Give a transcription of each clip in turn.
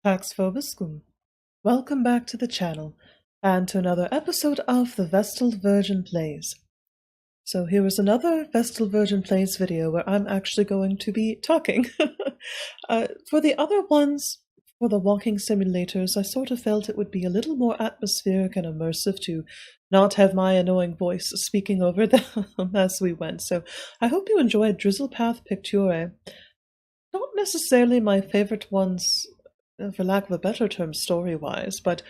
Pax vobiscum. Welcome back to the channel, and to another episode of the Vestal Virgin Plays. So here is another Vestal Virgin Plays video where I'm actually going to be talking. For the other ones, for the walking simulators, I sort of felt it would be a little more atmospheric and immersive to not have my annoying voice speaking over them as we went. So I hope you enjoyed Drizzlepath Picture. Not necessarily my favorite ones, for lack of a better term, story-wise, but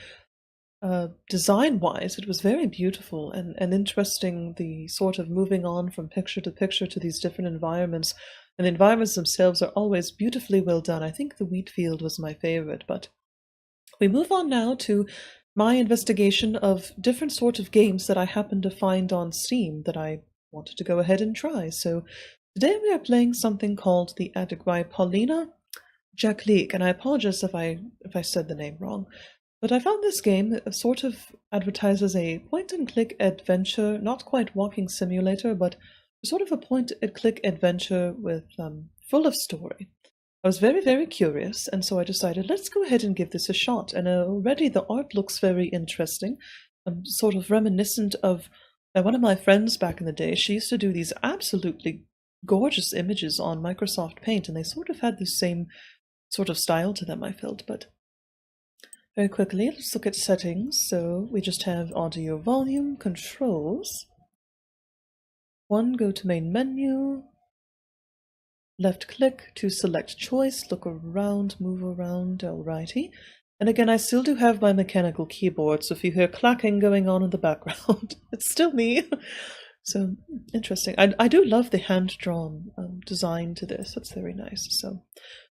design-wise, it was very beautiful and interesting, the sort of moving on from picture to picture to these different environments. And the environments themselves are always beautifully well done. I think the wheat field was my favorite, but we move on now to my investigation of different sort of games that I happened to find on Steam that I wanted to go ahead and try. So today we are playing something called The Attic by Paulina Jacquelique, and I apologize if I said the name wrong. But I found this game sort of advertised as a point-and-click adventure, not quite walking simulator, but sort of a point-and-click adventure with full of story. I was very, very curious, and so I decided, let's go ahead and give this a shot. And already the art looks very interesting, sort of reminiscent of one of my friends back in the day. She used to do these absolutely gorgeous images on Microsoft Paint, and they sort of had the same sort of style to them, I felt. But very quickly, let's look at settings. So we just have audio volume, controls. Go to main menu. Left click to select choice, look around, move around, alrighty. And again, I still do have my mechanical keyboard, so if you hear clacking going on in the background, it's still me. So, interesting. I do love the hand-drawn design to this. That's very nice. So,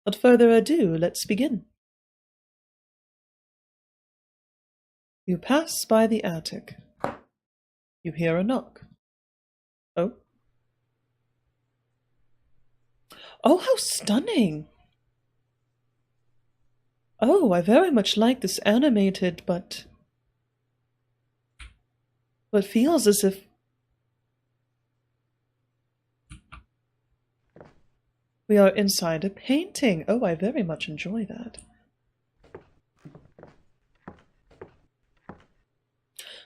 without further ado, let's begin. You pass by the attic. You hear a knock. Oh. Oh, how stunning! Oh, I very much like this animated, but feels as if we are inside a painting. Oh, I very much enjoy that.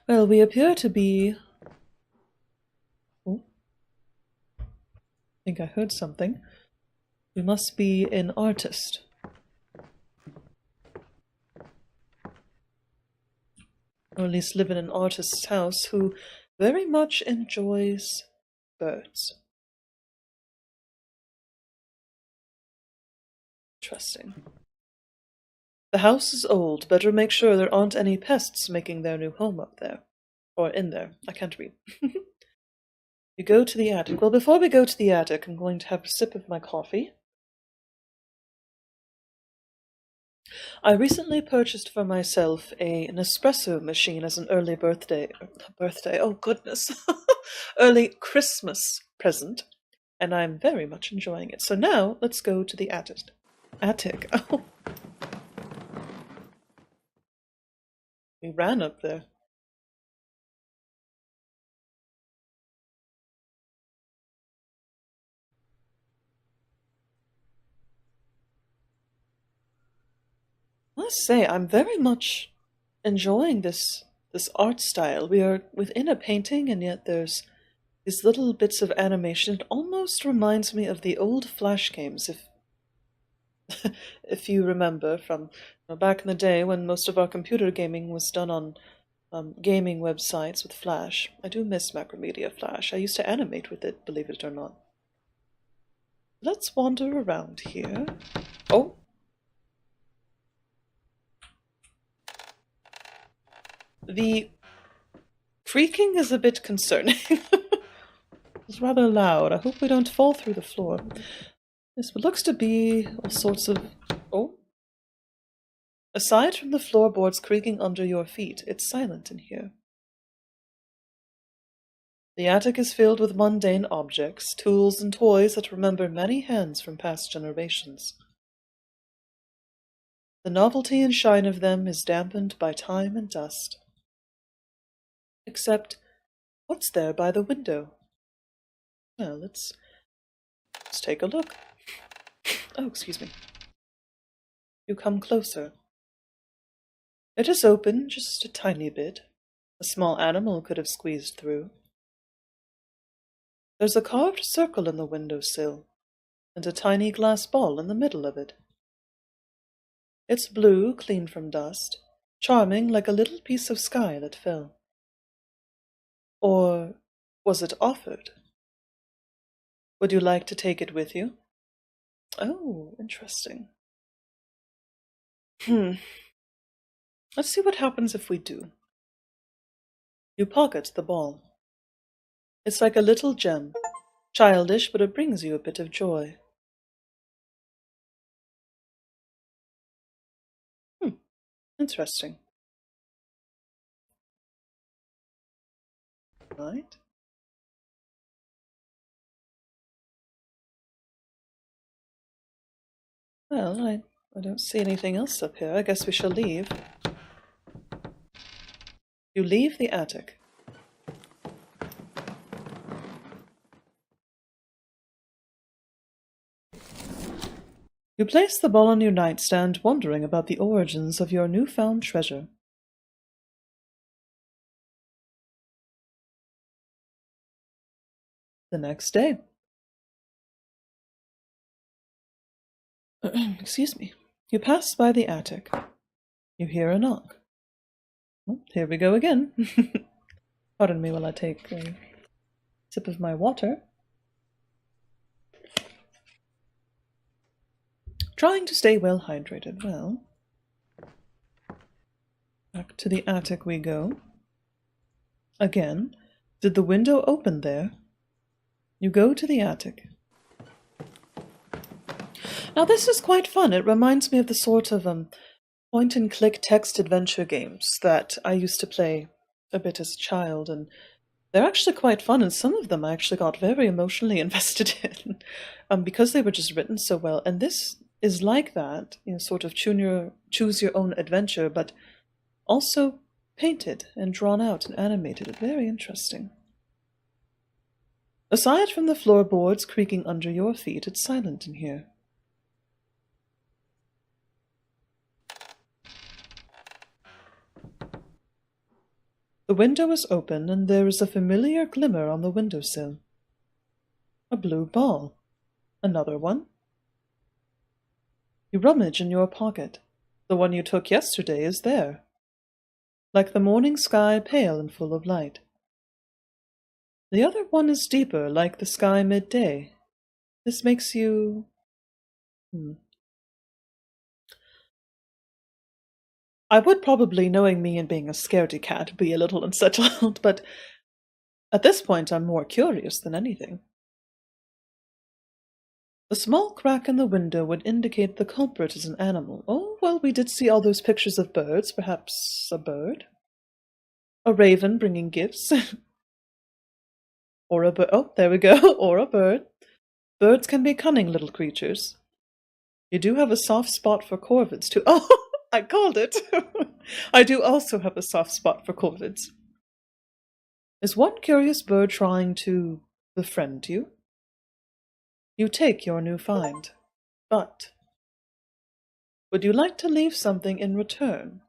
Well, we appear to be... Oh, I think I heard something. We must be an artist. Or at least live in an artist's house who very much enjoys birds. Interesting. The house is old. Better make sure there aren't any pests making their new home up there. Or in there. I can't read. You go to the attic. Well, before we go to the attic, I'm going to have a sip of my coffee. I recently purchased for myself an espresso machine as an early oh goodness, early Christmas present, and I'm very much enjoying it. So now, let's go to the attic. Oh. We ran up there. I must say, I'm very much enjoying this art style. We are within a painting, and yet there's these little bits of animation. It almost reminds me of the old Flash games, if you remember from back in the day when most of our computer gaming was done on gaming websites with Flash. I do miss Macromedia Flash. I used to animate with it, believe it or not. Let's wander around here. Oh. The creaking is a bit concerning. It's rather loud. I hope we don't fall through the floor. This looks to be all sorts of... Oh. Aside from the floorboards creaking under your feet, it's silent in here. The attic is filled with mundane objects, tools and toys that remember many hands from past generations. The novelty and shine of them is dampened by time and dust. Except, what's there by the window? Well, let's take a look. Oh, excuse me. You come closer. It is open just a tiny bit. A small animal could have squeezed through. There's a carved circle in the windowsill, and a tiny glass ball in the middle of it. It's blue, clean from dust, charming like a little piece of sky that fell. Or was it offered? Would you like to take it with you? Oh, interesting. Let's see what happens if we do. You pocket the ball. It's like a little gem. Childish, but it brings you a bit of joy. Interesting. Right. Well, I don't see anything else up here. I guess we shall leave. You leave the attic. You place the ball on your nightstand, wondering about the origins of your newfound treasure. The next day. Excuse me. You pass by the attic. You hear a knock. Oh, here we go again. Pardon me while I take a sip of my water. Trying to stay well hydrated. Well, back to the attic we go. Again, did the window open there? You go to the attic. Now this is quite fun. It reminds me of the sort of point-and-click text adventure games that I used to play a bit as a child, and they're actually quite fun, and some of them I actually got very emotionally invested in because they were just written so well. And this is like that, sort of choose your own adventure, but also painted and drawn out and animated. Very interesting. Aside from the floorboards creaking under your feet, it's silent in here. The window is open, and there is a familiar glimmer on the windowsill. A blue ball. Another one. You rummage in your pocket. The one you took yesterday is there. Like the morning sky, pale and full of light. The other one is deeper, like the sky midday. This makes you... I would probably, knowing me and being a scaredy cat, be a little unsettled, but at this point I'm more curious than anything. The small crack in the window would indicate the culprit is an animal. Oh, well, we did see all those pictures of birds. Perhaps a bird? A raven bringing gifts? Or a bird. Oh, there we go. Or a bird. Birds can be cunning little creatures. You do have a soft spot for corvids, too. Oh, I called it. I do also have a soft spot for corvids. Is one curious bird trying to befriend you? You take your new find, but would you like to leave something in return?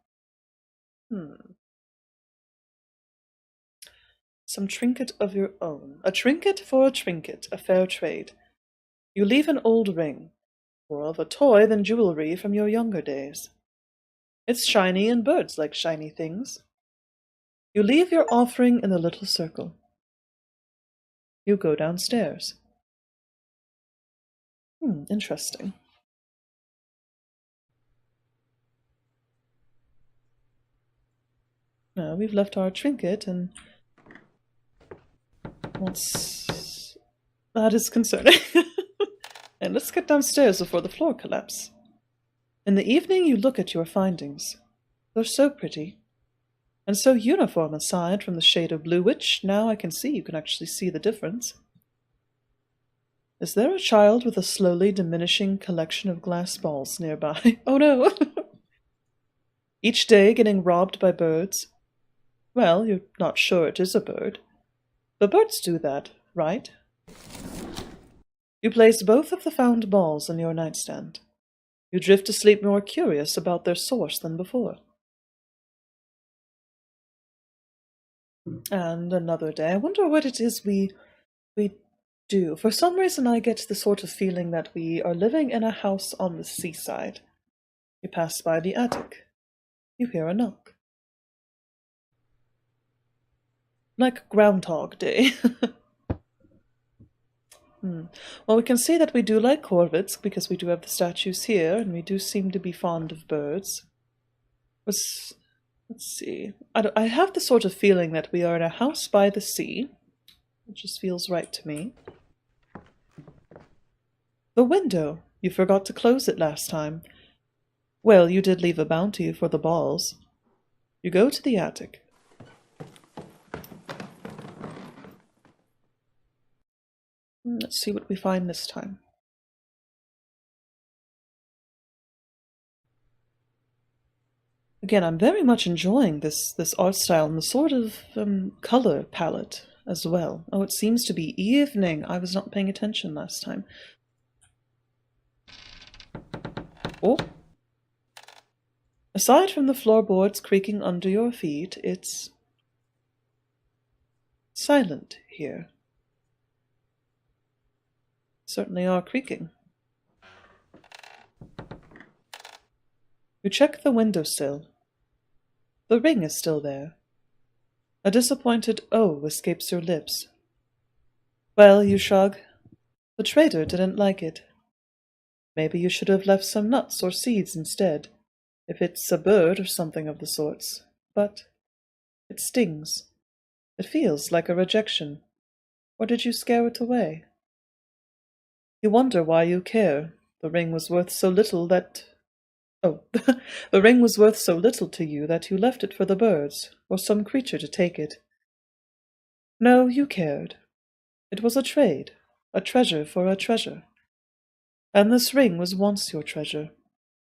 Some trinket of your own. A trinket for a trinket, a fair trade. You leave an old ring, more of a toy than jewelry from your younger days. It's shiny, and birds like shiny things. You leave your offering in the little circle. You go downstairs. Interesting. Now we've left our trinket, and that is concerning. And let's get downstairs before the floor collapses. In the evening you look at your findings. They're so pretty, and so uniform aside from the shade of blue, which now I can see. You can actually see the difference. Is there a child with a slowly diminishing collection of glass balls nearby? Oh no! Each day getting robbed by birds? Well, you're not sure it is a bird. But birds do that, right? You place both of the found balls on your nightstand. You drift to sleep more curious about their source than before. And another day. I wonder what it is we do. For some reason I get the sort of feeling that we are living in a house on the seaside. You pass by the attic. You hear a knock. Like Groundhog Day. Well, we can see that we do like corvids, because we do have the statues here, and we do seem to be fond of birds. Let's see. I have the sort of feeling that we are in a house by the sea. It just feels right to me. The window! You forgot to close it last time. Well, you did leave a bounty for the balls. You go to the attic. Let's see what we find this time. Again, I'm very much enjoying this art style and the sort of color palette as well. Oh, it seems to be evening. I was not paying attention last time. Oh. Aside from the floorboards creaking under your feet, it's silent here. Certainly are creaking. You check the windowsill. The ring is still there. A disappointed "oh" escapes your lips. Well, you shrug. The trader didn't like it. Maybe you should have left some nuts or seeds instead, if it's a bird or something of the sorts. But it stings. It feels like a rejection. Or did you scare it away? You wonder why you care. The ring was worth so little that... Oh, the ring was worth so little to you that you left it for the birds, or some creature to take it. No, you cared. It was a trade, a treasure for a treasure. And this ring was once your treasure,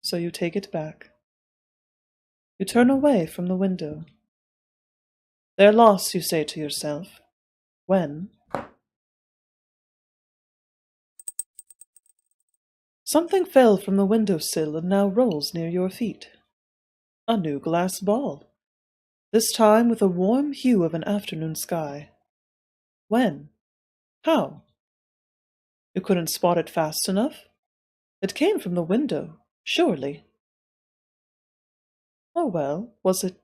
so you take it back. You turn away from the window. Their loss, you say to yourself. When? Something fell from the windowsill and now rolls near your feet. A new glass ball. This time with a warm hue of an afternoon sky. When? How? You couldn't spot it fast enough? It came from the window, surely. Oh well, was it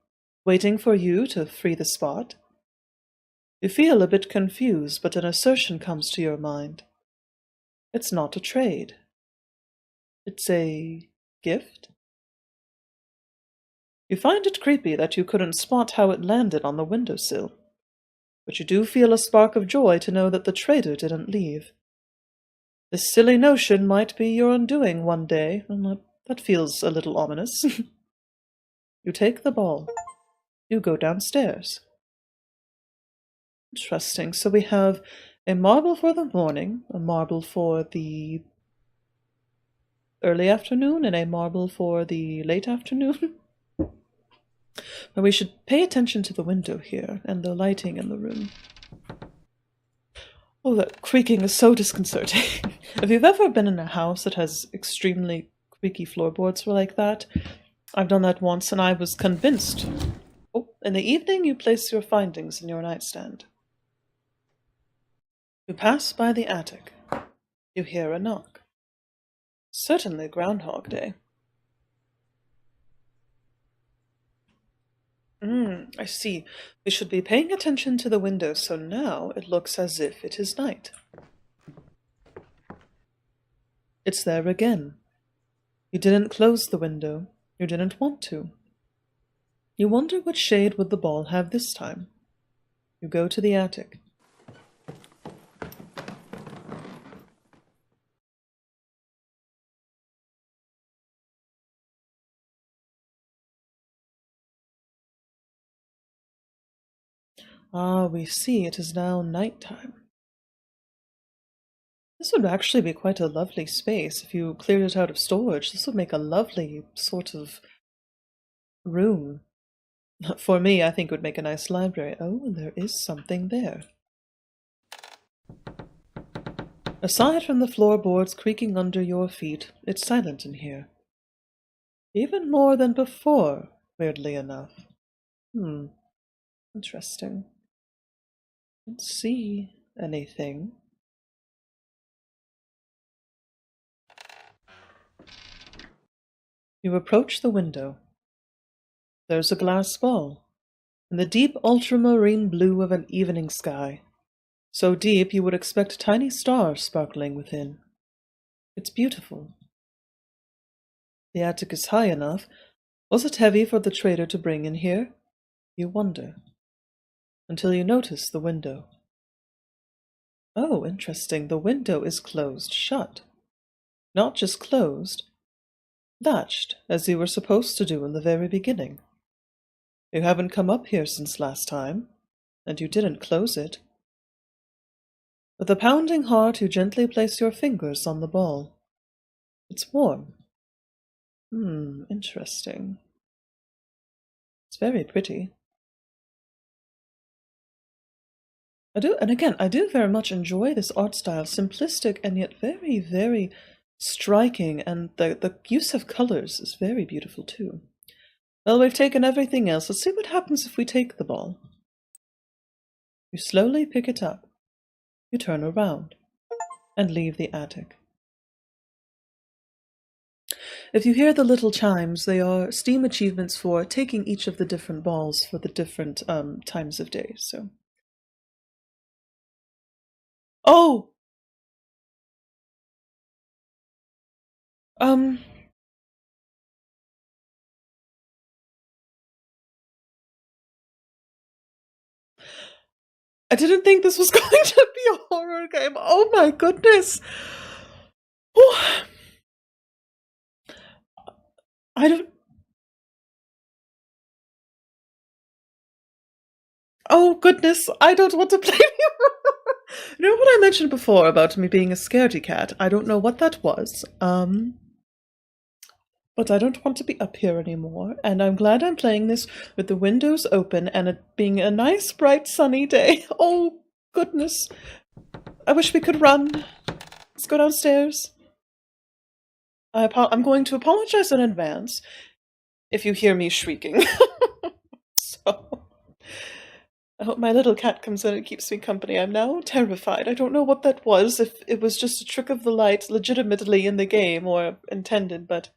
waiting for you to free the spot? You feel a bit confused, but an assertion comes to your mind. It's not a trade. It's a gift? You find it creepy that you couldn't spot how it landed on the windowsill, but you do feel a spark of joy to know that the trader didn't leave. This silly notion might be your undoing one day, and that feels a little ominous. You take the ball. You go downstairs. Interesting. So we have a marble for the morning, a marble for the early afternoon, and a marble for the late afternoon. But we should pay attention to the window here and the lighting in the room. Oh, that creaking is so disconcerting. If you've ever been in a house that has extremely creaky floorboards like that, I've done that once and I was convinced. Oh, in the evening you place your findings in your nightstand. You pass by the attic. You hear a knock. Certainly Groundhog Day. I see. We should be paying attention to the window, so now it looks as if it is night. It's there again. You didn't close the window. You didn't want to. You wonder what shade would the ball have this time. You go to the attic. Ah, we see it is now nighttime. This would actually be quite a lovely space if you cleared it out of storage. This would make a lovely sort of room. For me, I think it would make a nice library. Oh, and there is something there. Aside from the floorboards creaking under your feet, it's silent in here. Even more than before, weirdly enough. Interesting. Don't see anything. You approach the window. There's a glass ball, in the deep ultramarine blue of an evening sky. So deep you would expect tiny stars sparkling within. It's beautiful. The attic is high enough. Was it heavy for the trader to bring in here? You wonder. Until you notice the window. Oh, interesting. The window is closed shut. Not just closed, latched, as you were supposed to do in the very beginning. You haven't come up here since last time, and you didn't close it. With a pounding heart, you gently place your fingers on the ball. It's warm. Interesting. It's very pretty. I do very much enjoy this art style, simplistic and yet very, very striking, and the use of colors is very beautiful too. Well, we've taken everything else. Let's see what happens if we take the ball. You slowly pick it up. You turn around and leave the attic. If you hear the little chimes, they are Steam achievements for taking each of the different balls for the different times of day. So, oh, I didn't think this was going to be a horror game. Oh my goodness. Oh, I don't. Oh goodness, I don't want to play anymore. You know what I mentioned before about me being a scaredy cat? I don't know what that was. But I don't want to be up here anymore, and I'm glad I'm playing this with the windows open and it being a nice, bright, sunny day. Oh goodness. I wish we could run. Let's go downstairs. I'm going to apologize in advance if you hear me shrieking. So, I hope my little cat comes in and keeps me company. I'm now terrified. I don't know what that was, if it was just a trick of the light legitimately in the game or intended, but...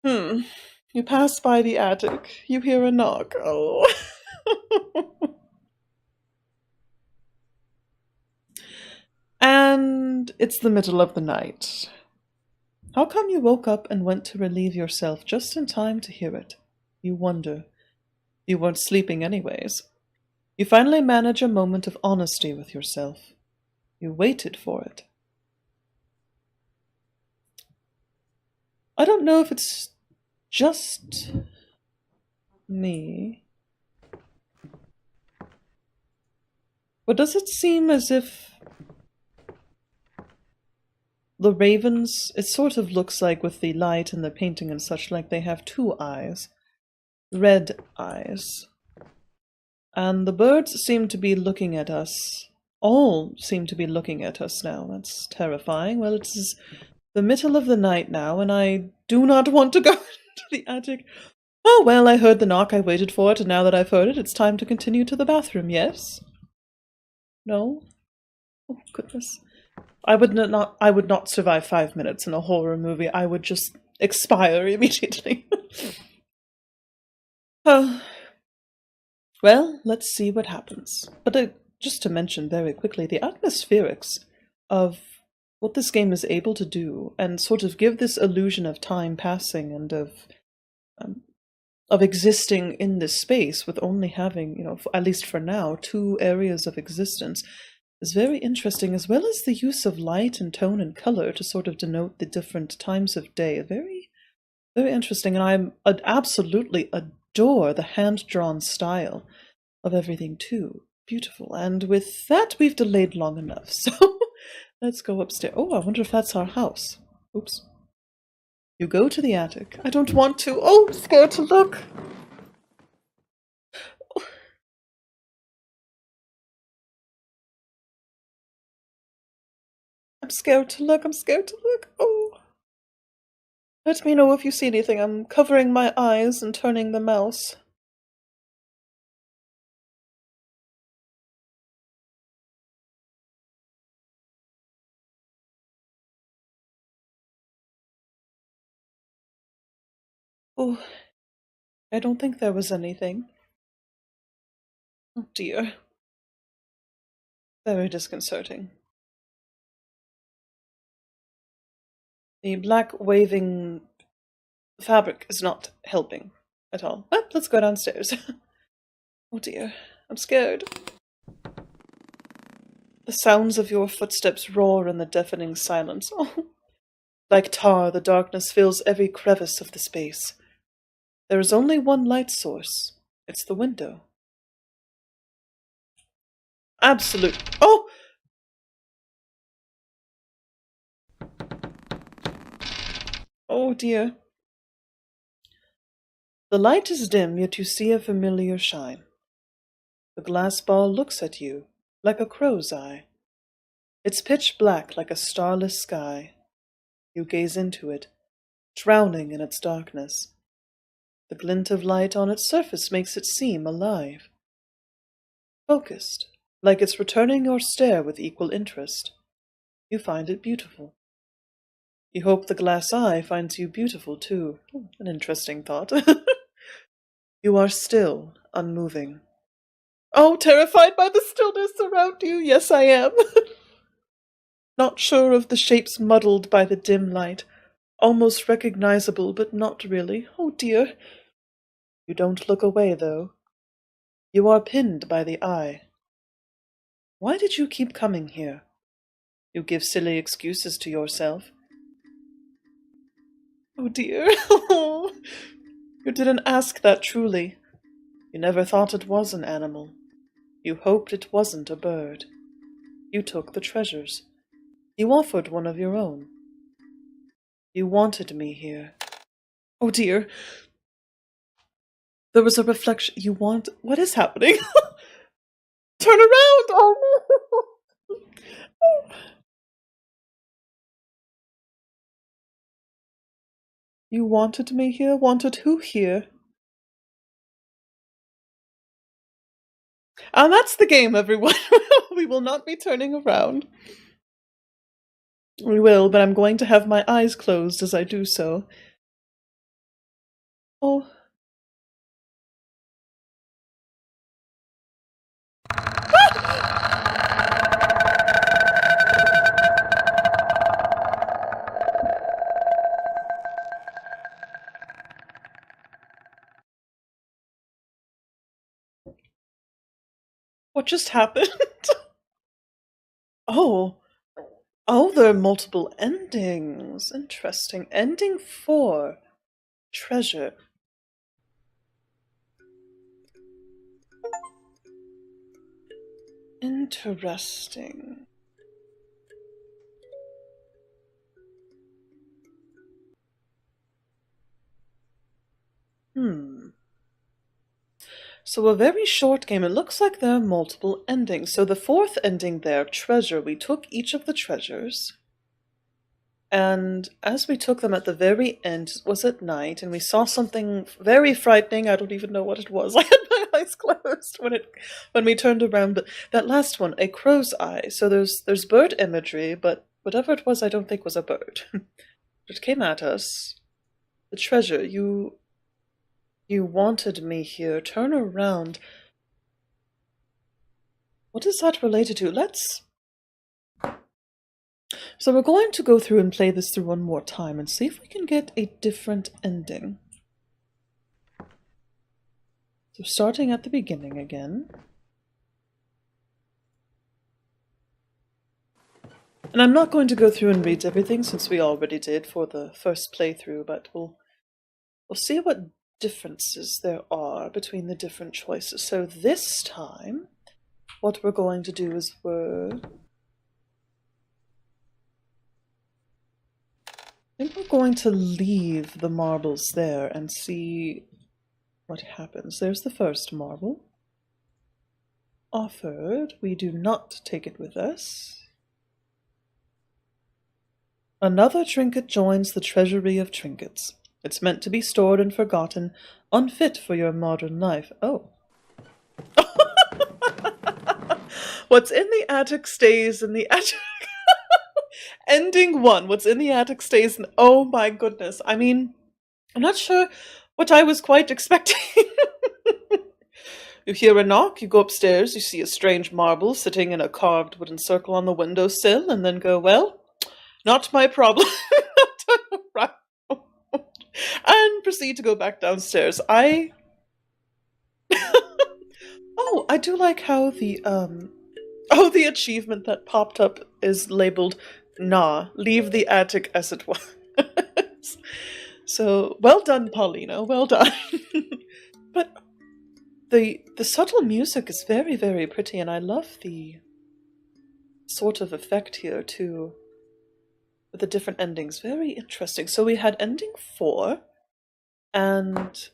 You pass by the attic. You hear a knock. Oh. And it's the middle of the night. How come you woke up and went to relieve yourself just in time to hear it? You wonder. You weren't sleeping anyways. You finally manage a moment of honesty with yourself. You waited for it. I don't know if it's just me, but does it seem as if the ravens, it sort of looks like with the light and the painting and such, like they have two eyes, red eyes. And the birds seem to be looking at us. All seem to be looking at us now. That's terrifying. Well, it's the middle of the night now, and I do not want to go into the attic. Oh, well, I heard the knock, I waited for it, and now that I've heard it, it's time to continue to the bathroom, yes? No? Oh, goodness. I would not survive 5 minutes in a horror movie. I would just expire immediately. Well, let's see what happens. But just to mention very quickly, the atmospherics of what this game is able to do, and sort of give this illusion of time passing and of existing in this space with only having, at least for now, two areas of existence, is very interesting, as well as the use of light and tone and color to sort of denote the different times of day. Very, very interesting, and I absolutely adore the hand-drawn style of everything too. Beautiful. And with that, we've delayed long enough, so let's go upstairs. Oh, I wonder if that's our house. Oops. You go to the attic. I don't want to. Oh, I'm scared to look. I'm scared to look. I'm scared to look. Oh. Let me know if you see anything. I'm covering my eyes and turning the mouse. Oh, I don't think there was anything. Oh dear. Very disconcerting. The black waving fabric is not helping at all. But let's go downstairs. Oh dear, I'm scared. The sounds of your footsteps roar in the deafening silence. Oh, like tar, the darkness fills every crevice of the space. There is only one light source. It's the window. Absolute. Oh! Oh dear. The light is dim, yet you see a familiar shine. The glass ball looks at you, like a crow's eye. It's pitch black like a starless sky. You gaze into it, drowning in its darkness. The glint of light on its surface makes it seem alive. Focused, like it's returning your stare with equal interest. You find it beautiful. You hope the glass eye finds you beautiful too. An interesting thought. You are still, unmoving. Oh, terrified by the stillness around you. Yes, I am. Not sure of the shapes muddled by the dim light. Almost recognizable, but not really. Oh dear. You don't look away, though. You are pinned by the eye. Why did you keep coming here? You give silly excuses to yourself. Oh dear. You didn't ask that truly. You never thought it was an animal. You hoped it wasn't a bird. You took the treasures. You offered one of your own. You wanted me here. Oh dear. There was a reflection. You want... What is happening? Turn around! Oh no! You wanted me here? Wanted who here? And that's the game, everyone. We will not be turning around. We will, but I'm going to have my eyes closed as I do so. Oh. What just happened? Oh. Oh, there are multiple endings. Interesting. Ending 4. Treasure. Interesting. So a very short game. It looks like there are multiple endings. So the 4th ending there, treasure, we took each of the treasures. And as we took them at the very end, it was at night, and we saw something very frightening. I don't even know what it was. I had my eyes closed when we turned around. But that last one, a crow's eye. So there's bird imagery, but whatever it was, I don't think was a bird. It came at us. The treasure, you wanted me here. Turn around. What is that related to? So we're going to go through and play this through one more time and see if we can get a different ending. So starting at the beginning again. And I'm not going to go through and read everything since we already did for the first playthrough, but we'll see what differences there are between the different choices. So this time, what we're going to do is I think we're going to leave the marbles there and see what happens. There's the first marble. Offered. We do not take it with us. Another trinket joins the treasury of trinkets. It's meant to be stored and forgotten, unfit for your modern life. Oh. What's in the attic stays in the attic. Ending 1. What's in the attic stays in... Oh my goodness. I mean, I'm not sure what I was quite expecting. You hear a knock, you go upstairs, you see a strange marble sitting in a carved wooden circle on the windowsill, and then go, well, not my problem. Right. And proceed to go back downstairs. Oh, I do like how the achievement that popped up is labeled "Nah, leave the attic as it was." So well done, Paulina. Well done. But the subtle music is very, very pretty, and I love the sort of effect here too, with the different endings. Very interesting. So we had ending 4 and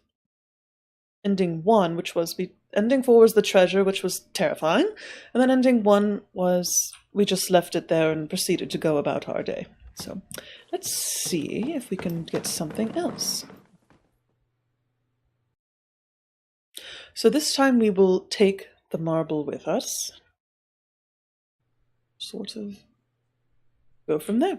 ending 1, which was ending 4 was the treasure, which was terrifying, and then ending 1 was we just left it there and proceeded to go about our day. So let's see if we can get something else. So this time we will take the marble with us. Sort of go from there.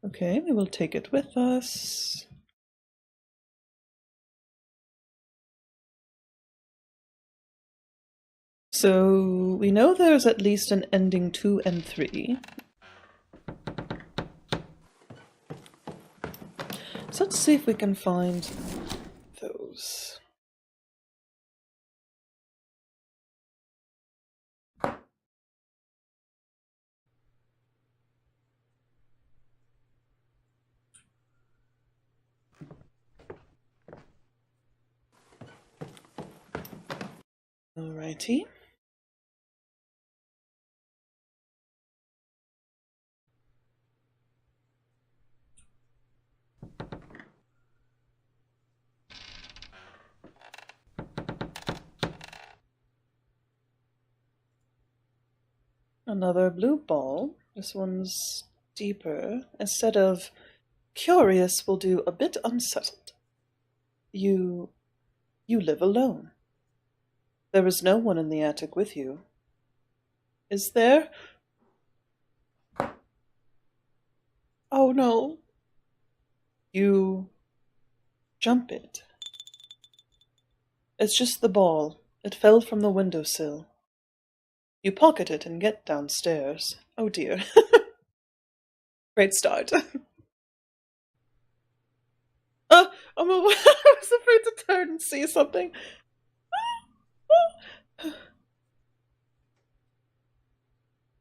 Okay, we will take it with us. So we know there's at least an ending 2 and 3. So let's see if we can find those. Alrighty. Another blue ball. This one's deeper. Instead of curious, we'll do a bit unsettled. You live alone. There is no one in the attic with you. Is there? Oh no. You jump it. It's just the ball. It fell from the windowsill. You pocket it and get downstairs. Oh dear. Great start. I was afraid to turn and see something.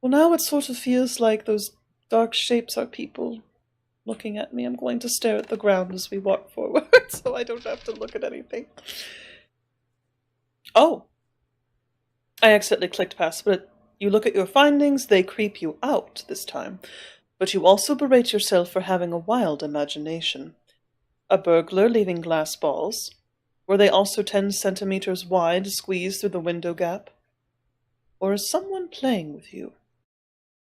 Well, now it sort of feels like those dark shapes are people looking at me. I'm going to stare at the ground as we walk forward, so I don't have to look at anything. Oh! I accidentally clicked past, but you look at your findings, they creep you out this time. But you also berate yourself for having a wild imagination. A burglar leaving glass balls? Were they also 10 centimeters wide, squeezed through the window gap? Or is someone playing with you?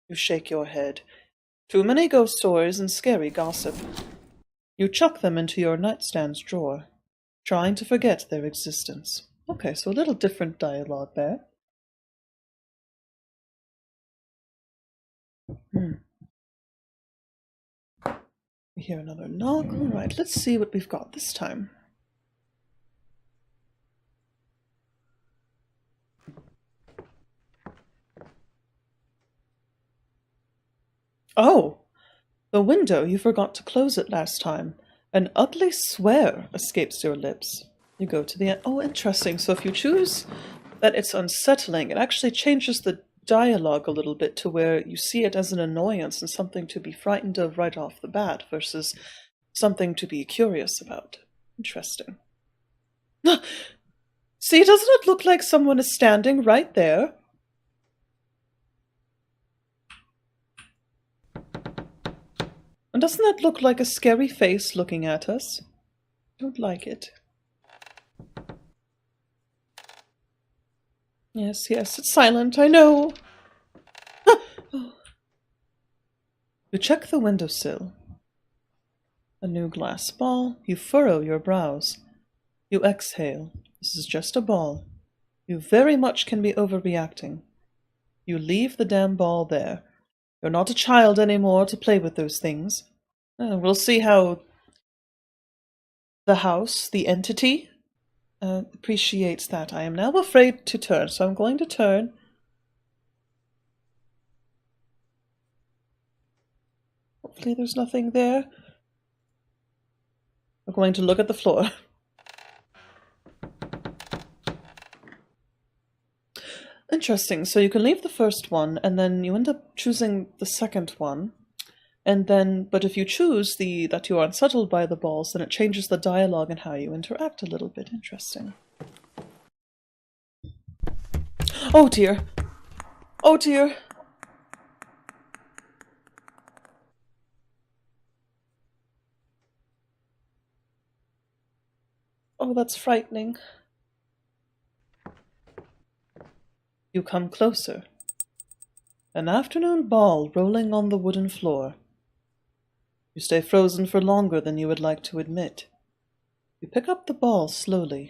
You shake your head. Too many ghost stories and scary gossip. You chuck them into your nightstand's drawer, trying to forget their existence. Okay, so a little different dialogue there. We hear another knock. All right, let's see what we've got this time. Oh, the window. You forgot to close it last time. An ugly swear escapes your lips. You go to the end. Oh, interesting. So if you choose that it's unsettling, it actually changes the dialogue a little bit to where you see it as an annoyance and something to be frightened of right off the bat versus something to be curious about. Interesting. See, doesn't it look like someone is standing right there? And doesn't that look like a scary face looking at us? I don't like it. Yes, yes, it's silent, I know. You check the windowsill. A new glass ball. You furrow your brows. You exhale. This is just a ball. You very much can be overreacting. You leave the damn ball there. You're not a child anymore to play with those things. We'll see how the house, the entity, appreciates that. I am now afraid to turn, so I'm going to turn. Hopefully there's nothing there. I'm going to look at the floor. Interesting. So you can leave the first one, and then you end up choosing the second one. And then, but if you choose that you are unsettled by the balls, then it changes the dialogue and how you interact a little bit. Interesting. Oh dear. Oh dear. Oh, that's frightening. You come closer. An afternoon ball rolling on the wooden floor. You stay frozen for longer than you would like to admit. You pick up the ball slowly.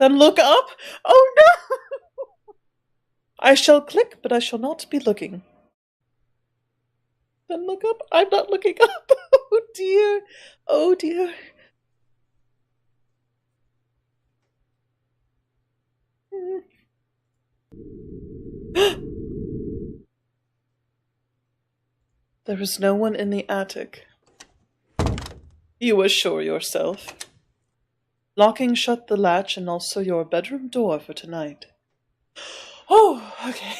Then look up! Oh no! I shall click, but I shall not be looking. Then look up. I'm not looking up. Oh dear. Oh dear. There is no one in the attic. You assure yourself. Locking shut the latch and also your bedroom door for tonight. Oh, okay.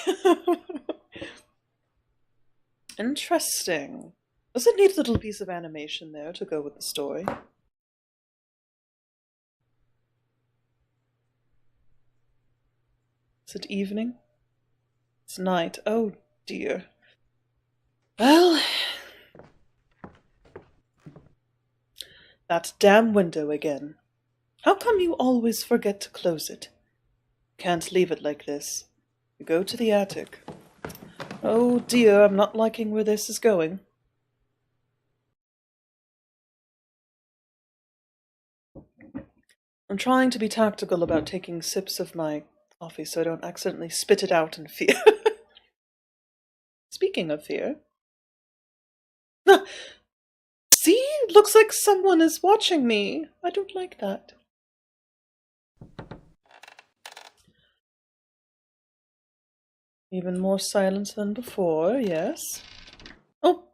Interesting. Does it need a little piece of animation there to go with the story? Is it evening? It's night. Oh dear. Well, that damn window again. How come you always forget to close it? Can't leave it like this. You go to the attic. Oh dear, I'm not liking where this is going. I'm trying to be tactical about taking sips of my coffee so I don't accidentally spit it out in fear. Speaking of fear. See? Looks like someone is watching me. I don't like that. Even more silence than before, yes. Oh!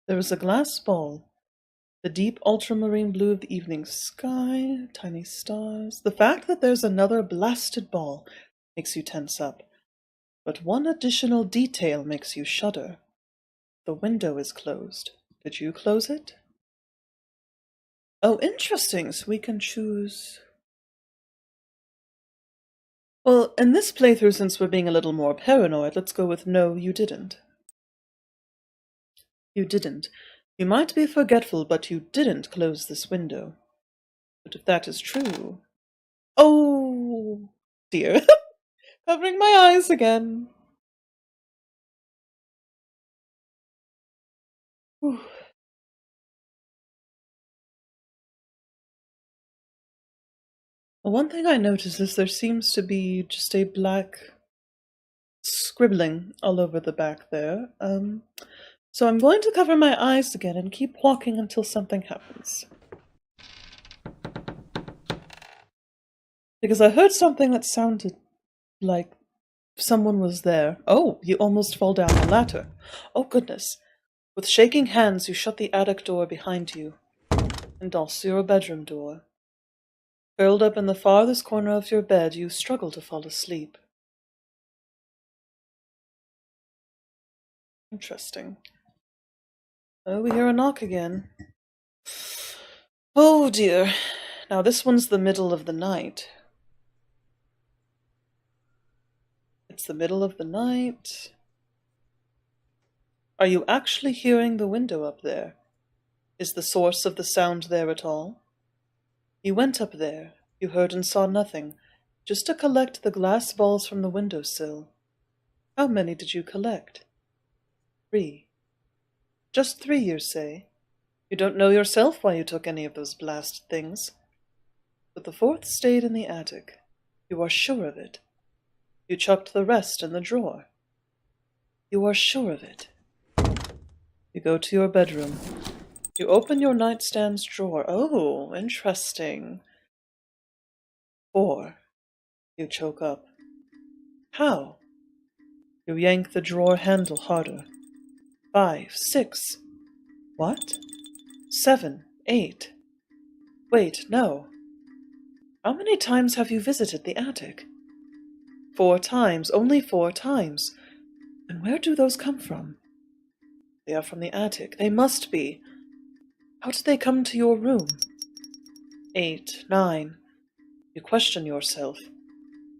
There is a glass ball. The deep ultramarine blue of the evening sky, tiny stars. The fact that there's another blasted ball makes you tense up. But one additional detail makes you shudder. The window is closed. Did you close it? Oh, interesting. So we can choose... Well, in this playthrough, since we're being a little more paranoid, let's go with no, you didn't. You didn't. You might be forgetful, but you didn't close this window. But if that is true... Oh, dear. Covering my eyes again. Whew. One thing I noticed is there seems to be just a black scribbling all over the back there. So I'm going to cover my eyes again and keep walking until something happens. Because I heard something that sounded like someone was there. Oh, you almost fall down the ladder. Oh, goodness. With shaking hands, you shut the attic door behind you, and also your bedroom door. Curled up in the farthest corner of your bed, you struggle to fall asleep. Interesting. Oh, we hear a knock again. Oh dear. Now this one's the middle of the night. It's the middle of the night. Are you actually hearing the window up there? Is the source of the sound there at all? You went up there. You heard and saw nothing, just to collect the glass balls from the windowsill. How many did you collect? 3. Just 3, you say? You don't know yourself why you took any of those blasted things. But the 4th stayed in the attic. You are sure of it. You chucked the rest in the drawer. You are sure of it. You go to your bedroom. You open your nightstand's drawer. Oh, interesting. 4. You choke up. How? You yank the drawer handle harder. 5, 6. What? 7, 8. Wait, no. How many times have you visited the attic? 4 times, only 4 times. And where do those come from? They are from the attic. They must be. How did they come to your room? 8, 9. You question yourself.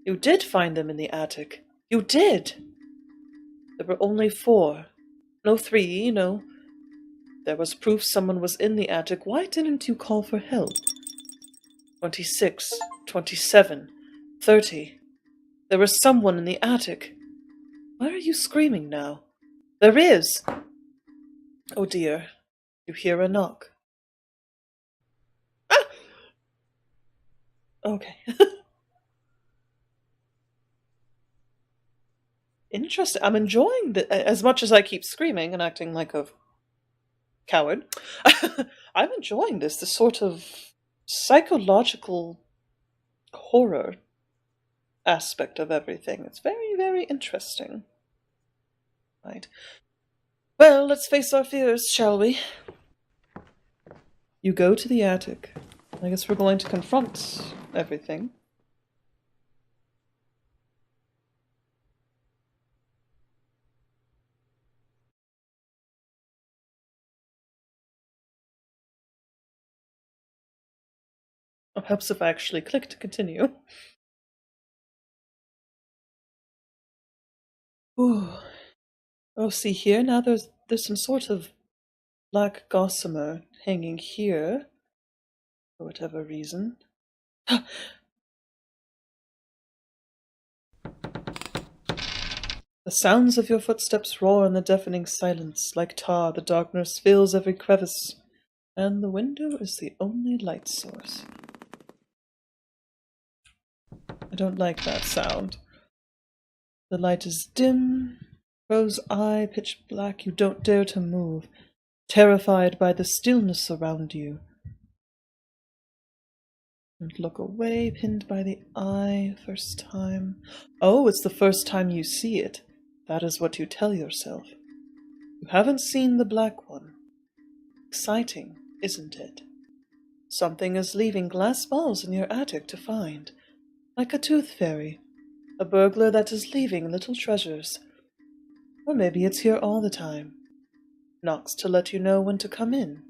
You did find them in the attic. You did! There were only 4. No 3, no. There was proof someone was in the attic. Why didn't you call for help? 26, 27, 30. There was someone in the attic. Why are you screaming now? There is! Oh dear. You hear a knock. Ah! Okay. Interesting. I'm enjoying as much as I keep screaming and acting like a coward. I'm enjoying this sort of psychological horror aspect of everything. It's very, very interesting. Right. Well, let's face our fears, shall we? You go to the attic. I guess we're going to confront everything. It helps if I actually click to continue. Ooh. Oh, see here? Now there's some sort of black gossamer hanging here, for whatever reason. The sounds of your footsteps roar in the deafening silence. Like tar, the darkness fills every crevice, and the window is the only light source. I don't like that sound. The light is dim, crow's eye, pitch black. You don't dare to move, terrified by the stillness around you. Don't look away, pinned by the eye, first time. Oh, it's the first time you see it. That is what you tell yourself. You haven't seen the black one. Exciting, isn't it? Something is leaving glass balls in your attic to find. Like a tooth fairy. A burglar that is leaving little treasures. Or maybe it's here all the time. Knocks to let you know when to come in.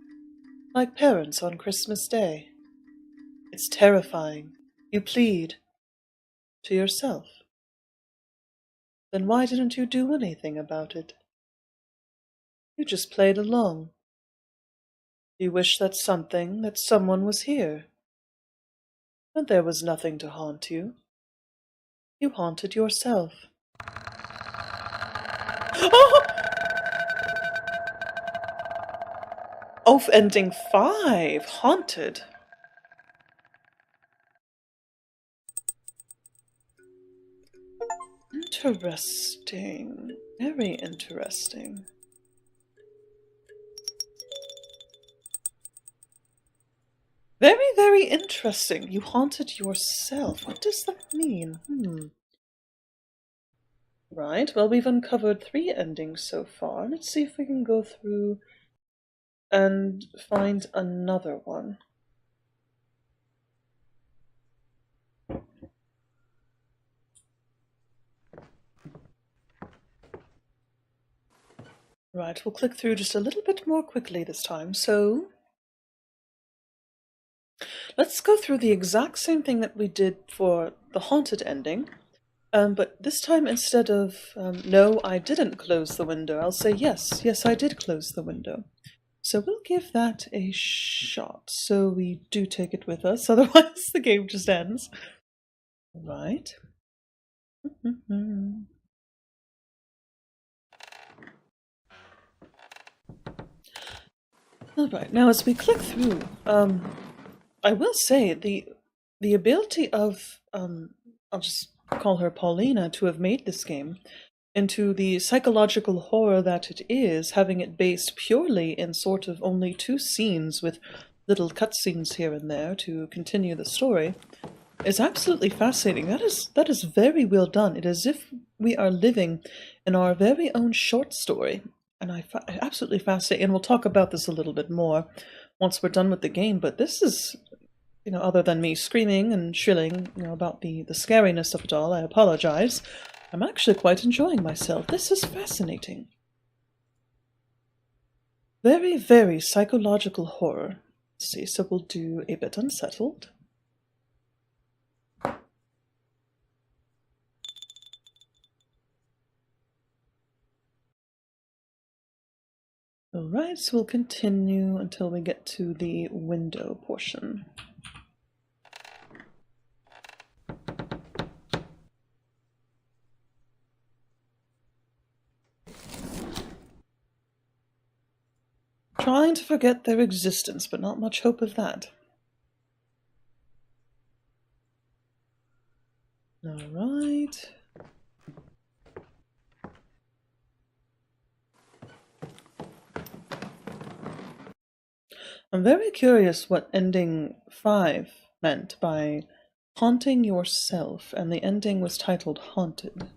Like parents on Christmas Day. It's terrifying. You plead. To yourself. Then why didn't you do anything about it? You just played along. You wish that someone was here. But there was nothing to haunt you. You haunted yourself. Oh! Oh, ending 5. Haunted. Interesting. Very interesting. Very, very interesting. You haunted yourself. What does that mean? Right, well, we've uncovered 3 endings so far. Let's see if we can go through and find another one. Right, we'll click through just a little bit more quickly this time. So let's go through the exact same thing that we did for the haunted ending. But this time, instead of no, I didn't close the window, I'll say yes, I did close the window. So we'll give that a shot. So we do take it with us, otherwise the game just ends. Right. Alright, now as we click through, I will say the ability of I'll just call her Paulina, to have made this game into the psychological horror that it is, having it based purely in sort of only 2 scenes with little cutscenes here and there to continue the story, is absolutely fascinating. That is very well done. It is as if we are living in our very own short story, and absolutely fascinating. And we'll talk about this a little bit more once we're done with the game. But this is, other than me screaming and shrilling, about the scariness of it all, I apologize. I'm actually quite enjoying myself. This is fascinating. Very, very psychological horror. Let's see, so we'll do a bit unsettled. Alright, so we'll continue until we get to the window portion. Trying to forget their existence, but not much hope of that. Alright. I'm very curious what ending 5 meant by haunting yourself, and the ending was titled Haunted.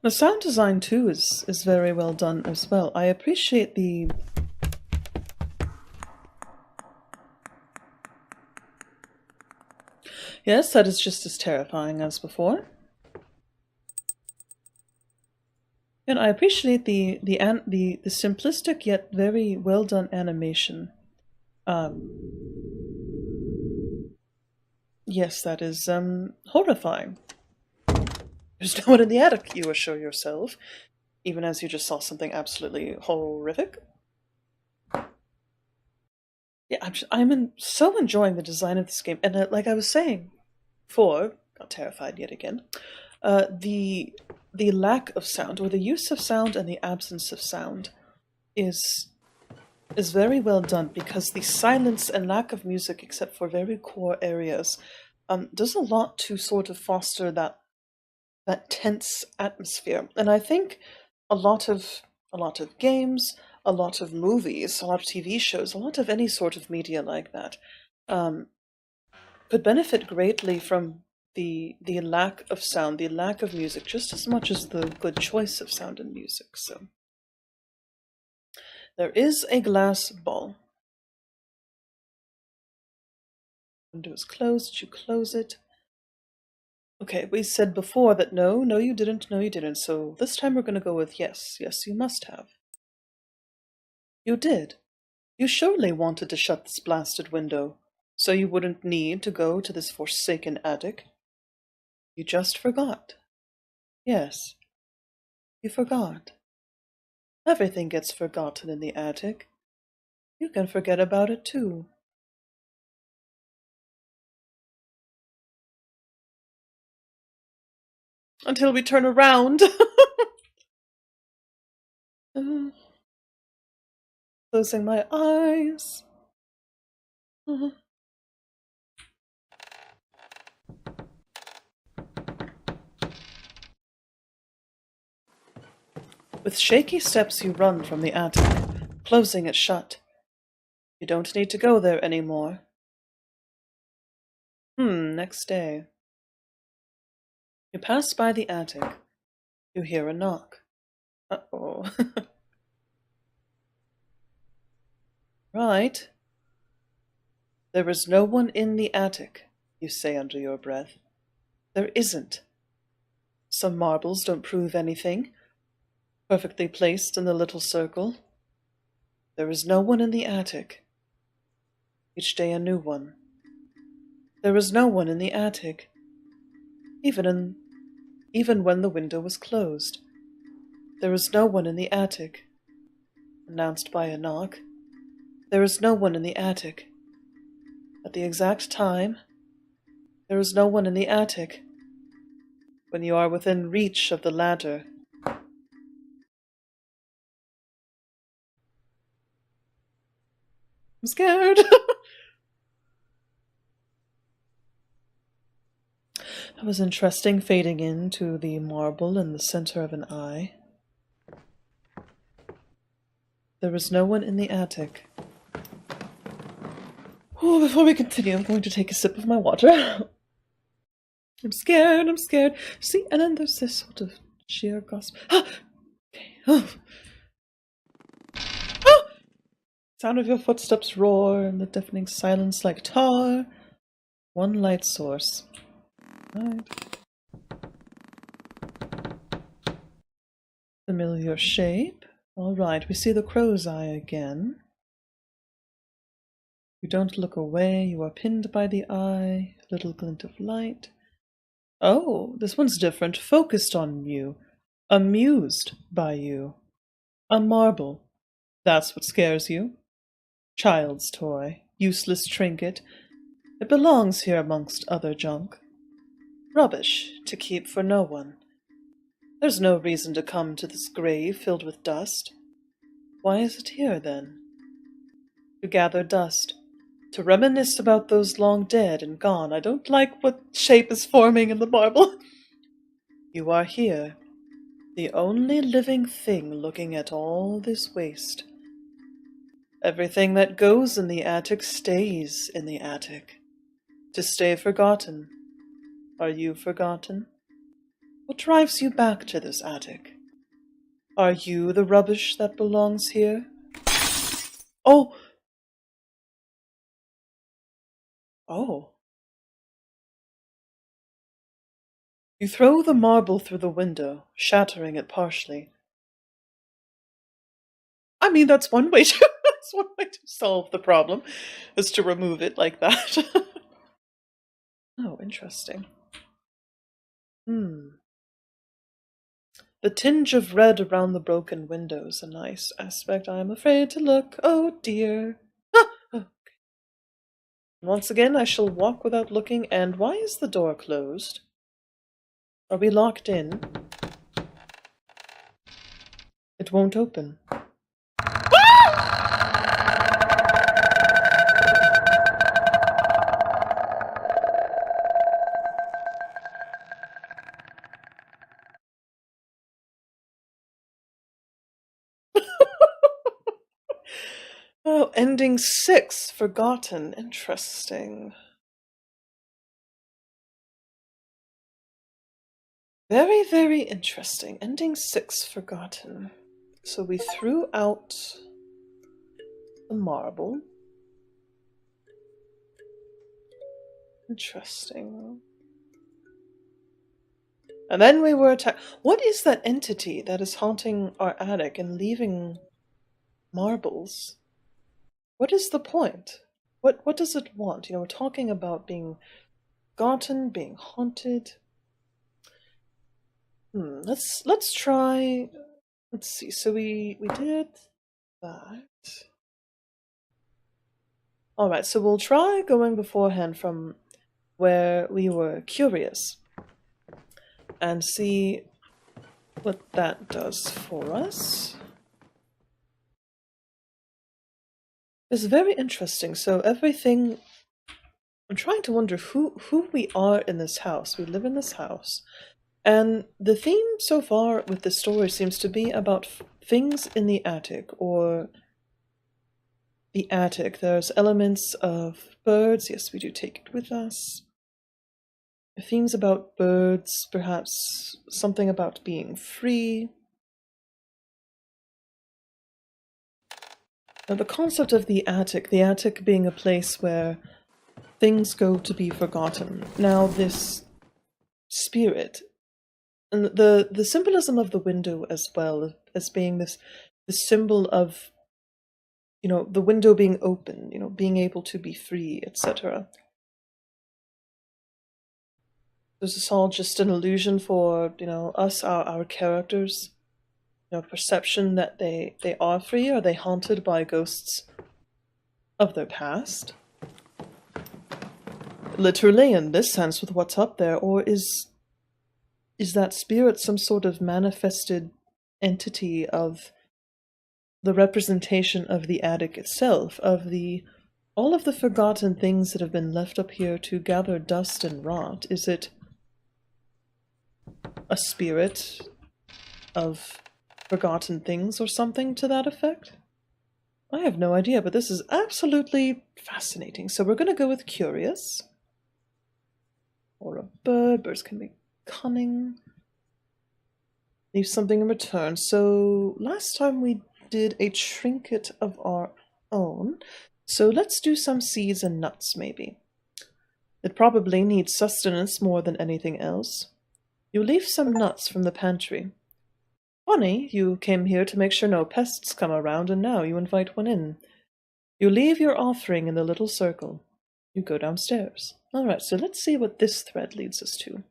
The sound design too is very well done as well. I appreciate the Yes, that is just as terrifying as before. And I appreciate the simplistic yet very well done animation. Yes, that is horrifying. There's no one in the attic, you assure yourself, even as you just saw something absolutely horrific. Yeah, I'm so enjoying the design of this game, and like I was saying before, got terrified yet again. The lack of sound, or the use of sound and the absence of sound, is very well done, because the silence and lack of music, except for very core areas, does a lot to sort of foster that tense atmosphere. And I think a lot of games, a lot of movies, a lot of TV shows, a lot of any sort of media like that could benefit greatly from the lack of sound, the lack of music, just as much as the good choice of sound and music. So there is a glass ball. Window is closed. Did you close it? Okay, we said before that no, you didn't, no, you didn't. So this time we're going to go with yes. Yes, you must have. You did. You surely wanted to shut this blasted window, so you wouldn't need to go to this forsaken attic. You just forgot. Yes, you forgot. Everything gets forgotten in the attic. You can forget about it too. Until we turn around. Closing my eyes. With shaky steps you run from the attic, closing it shut. You don't need to go there anymore. Next day. You pass by the attic. You hear a knock. Uh-oh. Right. There is no one in the attic, you say under your breath. There isn't. Some marbles don't prove anything, perfectly placed in the little circle. There is no one in the attic. Each day a new one. There is no one in the attic, even when the window was closed. There is no one in the attic, announced by a knock. There is no one in the attic. At the exact time, there is no one in the attic. When you are within reach of the ladder. I'm scared. That was interesting, fading into the marble in the center of an eye. There was no one in the attic. Oh, before we continue, I'm going to take a sip of my water. I'm scared, I'm scared. See, and then there's this sort of sheer gasp. Ah! Okay. Oh. Ah! Sound of your footsteps roar and the deafening silence like tar. One light source. Right. Familiar shape. Alright, we see the crow's eye again. You don't look away, you are pinned by the eye. Little glint of light. Oh, this one's different. Focused on you. Amused by you. A marble. That's what scares you. Child's toy. Useless trinket. It belongs here amongst other junk. Rubbish to keep for no one. There's no reason to come to this grave filled with dust. Why is it here, then? To gather dust. To reminisce about those long dead and gone. I don't like what shape is forming in the marble. You are here, the only living thing looking at all this waste. Everything that goes in the attic stays in the attic. To stay forgotten. Are you forgotten? What drives you back to this attic? Are you the rubbish that belongs here? Oh! Oh. You throw the marble through the window, shattering it partially. I mean, that's one way to solve the problem, is to remove it like that. Oh, interesting. The tinge of red around the broken windows, a nice aspect. I am afraid to look. Oh dear. Ah! Okay. Once again, I shall walk without looking. And why is the door closed? Are we locked in? It won't open. Oh, ending 6, forgotten. Interesting. Very, very interesting. Ending 6, forgotten. So we threw out the marble. Interesting. And then we were attacked. What is that entity that is haunting our attic and leaving marbles? What is the point? What does it want? You know, we're talking about being forgotten, being haunted. Let's try. Let's see. So we did that. All right. So we'll try going beforehand from where we were curious and see what that does for us. It's very interesting. So everything. I'm trying to wonder who we are in this house. We live in this house. And the theme so far with the story seems to be about things in the attic, or the attic. There's elements of birds. Yes, we do take it with us. Themes about birds, perhaps something about being free. Now, the concept of the attic being a place where things go to be forgotten. Now, this spirit, and the symbolism of the window as well as being this symbol of, you know, the window being open, you know, being able to be free, etc. Is this all just an illusion for, you know, us, our characters? You know, perception that they are free? Are they haunted by ghosts of their past? Literally in this sense with what's up there, or is that spirit some sort of manifested entity of the representation of the attic itself, of the all of the forgotten things that have been left up here to gather dust and rot? Is it a spirit of forgotten things or something to that effect? I have no idea, but this is absolutely fascinating. So we're going to go with curious. Or a bird. Birds can be cunning. Leave something in return. So last time we did a trinket of our own. So let's do some seeds and nuts, maybe. It probably needs sustenance more than anything else. You leave some nuts from the pantry. Funny, you came here to make sure no pests come around, and now you invite one in. You leave your offering in the little circle. You go downstairs. All right, so let's see what this thread leads us to.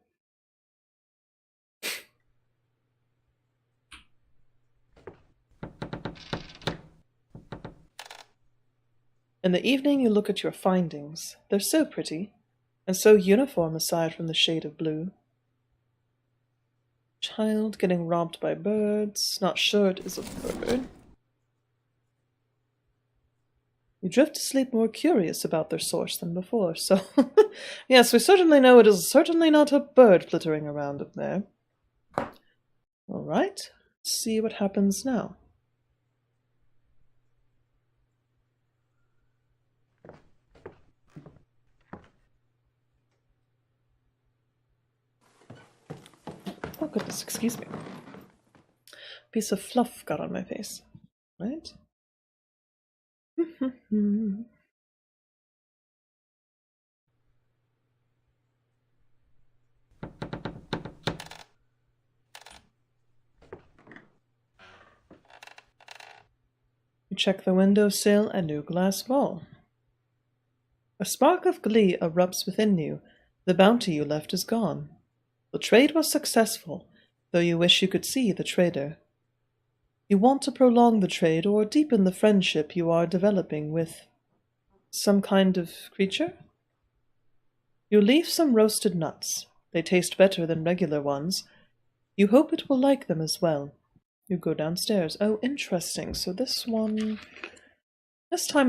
In the evening you look at your findings. They're so pretty, and so uniform aside from the shade of blue. Child getting robbed by birds. Not sure it is a bird. You drift to sleep more curious about their source than before, so yes, we certainly know it is certainly not a bird flittering around up there. All right, let's see what happens now. Oh goodness, excuse me. Piece of fluff got on my face, right? You check the windowsill, a new glass ball. A spark of glee erupts within you. The bounty you left is gone. The trade was successful, though you wish you could see the trader. You want to prolong the trade or deepen the friendship you are developing with some kind of creature? You leave some roasted nuts. They taste better than regular ones. You hope it will like them as well. You go downstairs. Oh, interesting. So this time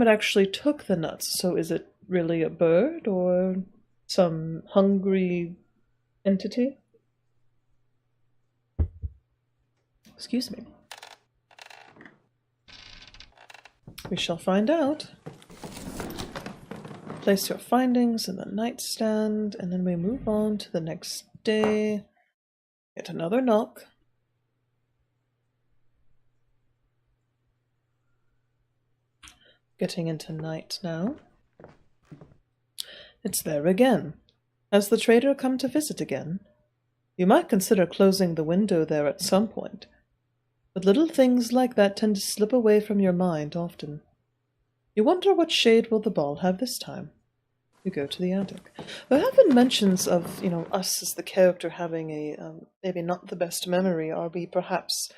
it actually took the nuts. So is it really a bird or some hungry entity? Excuse me. We shall find out. Place your findings in the nightstand, and then we move on to the next day. Get another knock. Getting into night now. It's there again. Has the trader come to visit again? You might consider closing the window there at some point, but little things like that tend to slip away from your mind often. You wonder what shade will the ball have this time. You go to the attic. There have been mentions of, us as the character having a, maybe not the best memory. Are we perhaps,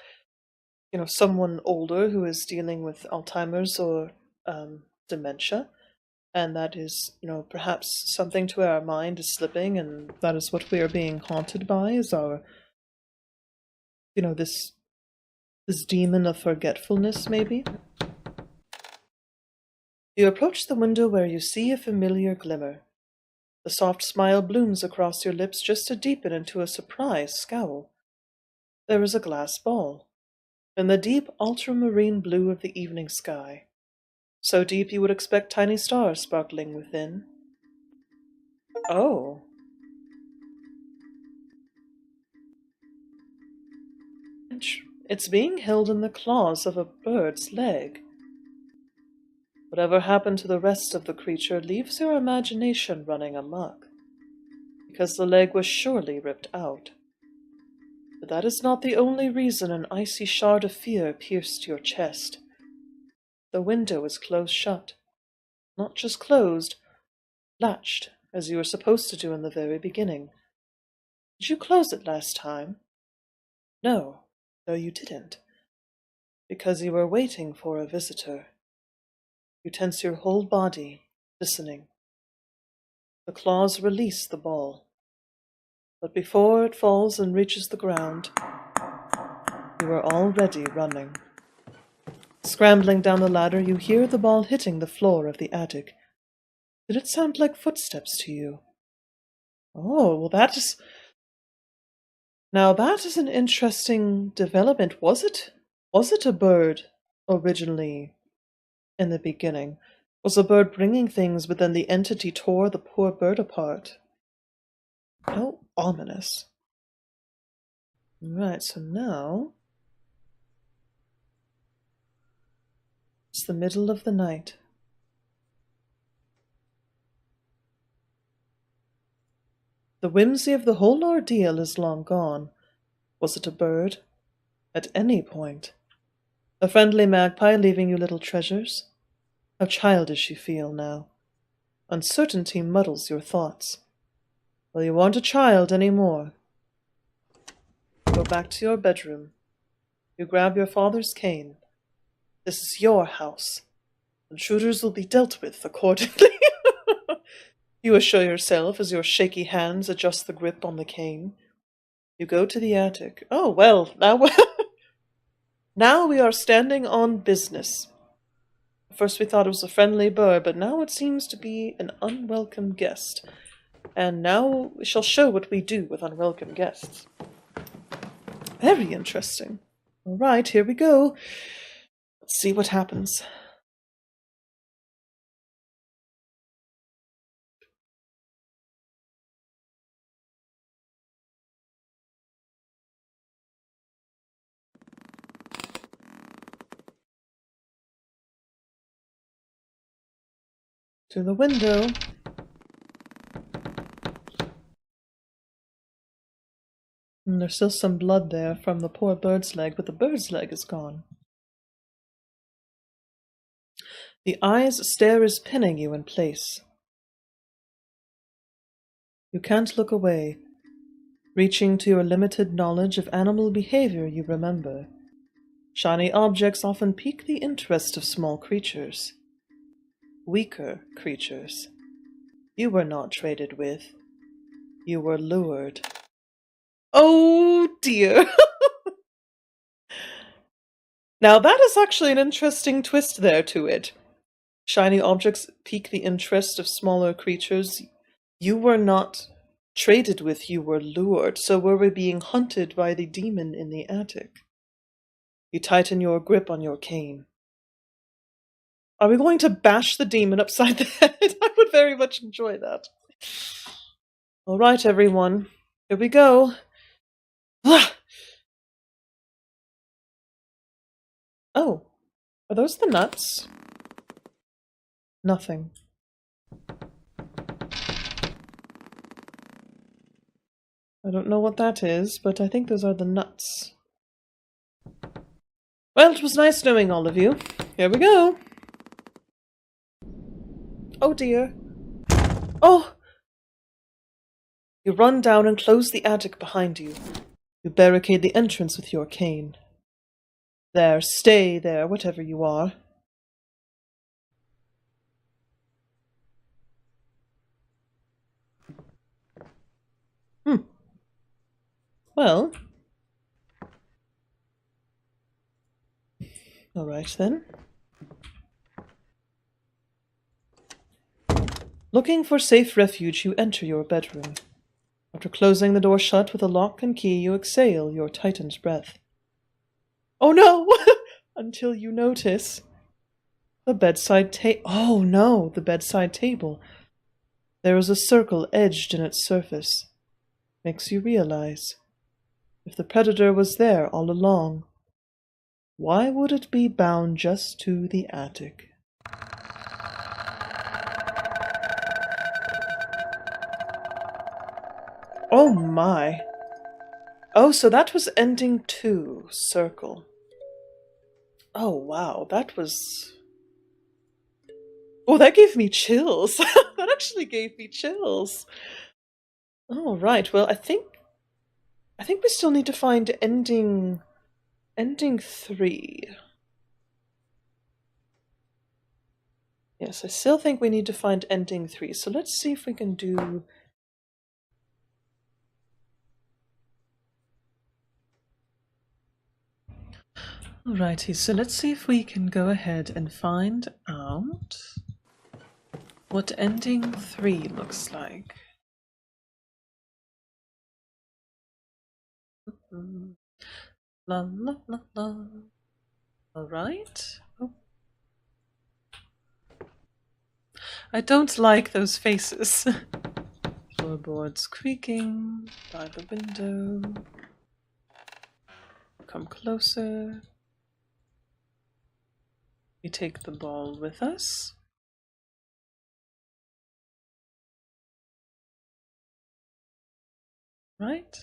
someone older who is dealing with Alzheimer's or dementia? And that is, perhaps something to where our mind is slipping, and that is what we are being haunted by, is our, this demon of forgetfulness, maybe? You approach the window where you see a familiar glimmer. The soft smile blooms across your lips just to deepen into a surprised scowl. There is a glass ball, in the deep ultramarine blue of the evening sky. So deep you would expect tiny stars sparkling within. Oh. It's being held in the claws of a bird's leg. Whatever happened to the rest of the creature leaves your imagination running amok, because the leg was surely ripped out. But that is not the only reason an icy shard of fear pierced your chest. The window is closed shut. Not just closed, latched, as you were supposed to do in the very beginning. Did you close it last time? No, you didn't. Because you were waiting for a visitor. You tense your whole body, listening. The claws release the ball. But before it falls and reaches the ground, you are already running. Scrambling down the ladder, you hear the ball hitting the floor of the attic. Did it sound like footsteps to you? Oh, well, that is an interesting development. Was it a bird originally in the beginning? Was a bird bringing things, but then the entity tore the poor bird apart? How ominous. Right, so now it's the middle of the night. The whimsy of the whole ordeal is long gone. Was it a bird? At any point. A friendly magpie leaving you little treasures? How childish you feel now. Uncertainty muddles your thoughts. Well, you aren't a child any more. Go back to your bedroom. You grab your father's cane. This is your house. Intruders will be dealt with accordingly. You assure yourself as your shaky hands adjust the grip on the cane. You go to the attic. Oh, well, now we are standing on business. First we thought it was a friendly bird, but now it seems to be an unwelcome guest. And now we shall show what we do with unwelcome guests. Very interesting. All right, here we go. Let's see what happens. To the window. And there's still some blood there from the poor bird's leg, but the bird's leg is gone. The eyes stare as pinning you in place. You can't look away. Reaching to your limited knowledge of animal behavior, you remember. Shiny objects often pique the interest of small creatures. Weaker creatures. You were not traded with. You were lured. Oh dear! Now that is actually an interesting twist there to it. Shiny objects pique the interest of smaller creatures. You were not traded with, you were lured. So were we being hunted by the demon in the attic? You tighten your grip on your cane. Are we going to bash the demon upside the head? I would very much enjoy that. All right, everyone. Here we go. Oh, are those the nuts? Nothing. I don't know what that is, but I think those are the nuts. Well, it was nice knowing all of you. Here we go. Oh dear. Oh! You run down and close the attic behind you. You barricade the entrance with your cane. There, stay there, whatever you are. Well. All right then. Looking for safe refuge, you enter your bedroom. After closing the door shut with a lock and key, you exhale your tightened breath. Oh no! Until you notice the bedside oh no, the bedside table. There is a circle edged in its surface. Makes you realize, if the predator was there all along, why would it be bound just to the attic? Oh my. Oh, so that was ending 2, circle. Oh wow, that was... Oh, that gave me chills. That actually gave me chills. Oh, right. Well, I think we still need to find ending 3. Yes, I still think we need to find ending 3. So let's see if we can do... Alrighty, so let's see if we can go ahead and find out what ending 3 looks like. La la la la. Alright. Oh. I don't like those faces. Floorboards creaking by the window. Come closer. We take the ball with us. Right?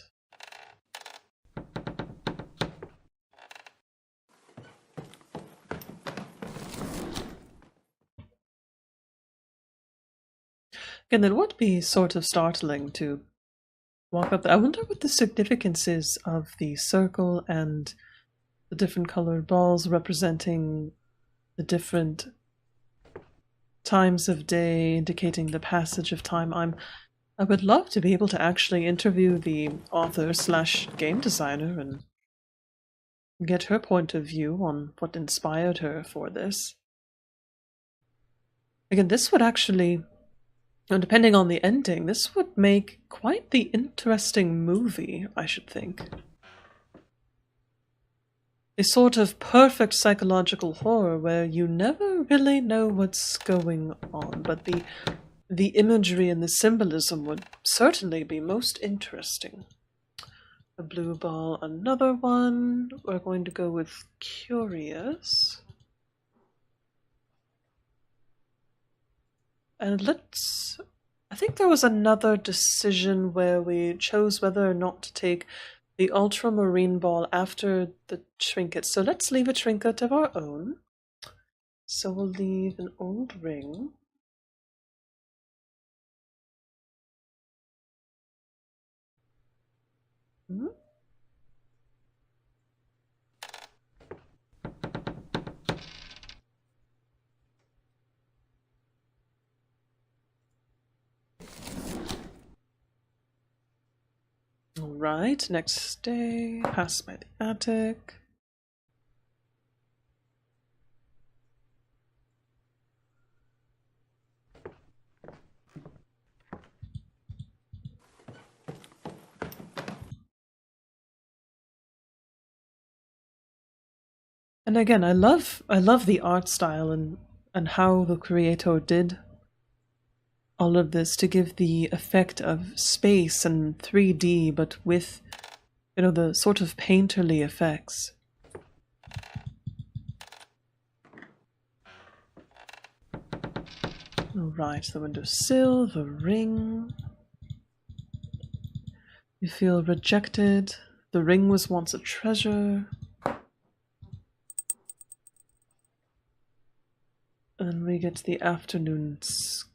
Again, it would be sort of startling to walk up there. I wonder what the significance is of the circle and the different colored balls representing the different times of day, indicating the passage of time. I would love to be able to actually interview the author / game designer and get her point of view on what inspired her for this. Again, this would actually, and depending on the ending, this would make quite the interesting movie, I should think. A sort of perfect psychological horror where you never really know what's going on, but the imagery and the symbolism would certainly be most interesting. A blue ball, another one. We're going to go with curious. And I think there was another decision where we chose whether or not to take the ultramarine ball after the trinket. So let's leave a trinket of our own. So we'll leave an old ring. Alright, next day, pass by the attic. And again, I love the art style and how the creator did all of this to give the effect of space and 3D, but with, you know, the sort of painterly effects. Alright, the windowsill, the ring. You feel rejected. The ring was once a treasure. And we get the afternoon sky.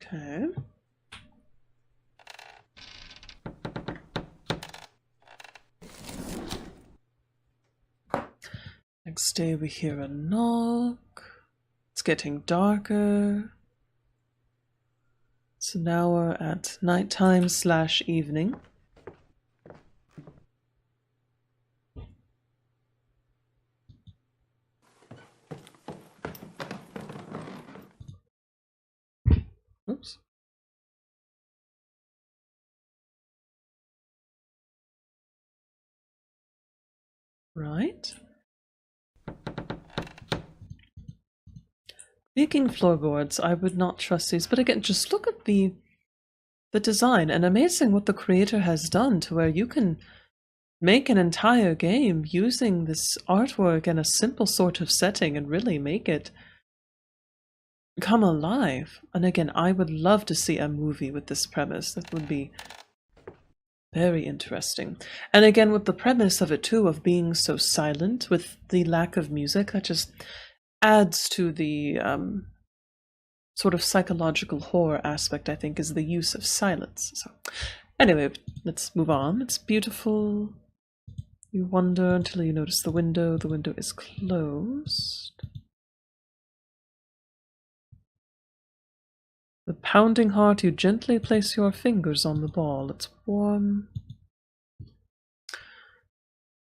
Okay. Next day we hear a knock. It's getting darker. So now we're at nighttime / evening. Oops. Right. Speaking floorboards, I would not trust these, but again, just look at the design, and amazing what the creator has done to where you can make an entire game using this artwork in a simple sort of setting and really make it come alive. And again, I would love to see a movie with this premise. That would be very interesting. And again, with the premise of it too, of being so silent with the lack of music, that just adds to the sort of psychological horror aspect, I think, is the use of silence. So, anyway, let's move on. It's beautiful. You wonder until you notice the window. The window is closed. The pounding heart, you gently place your fingers on the ball. It's warm.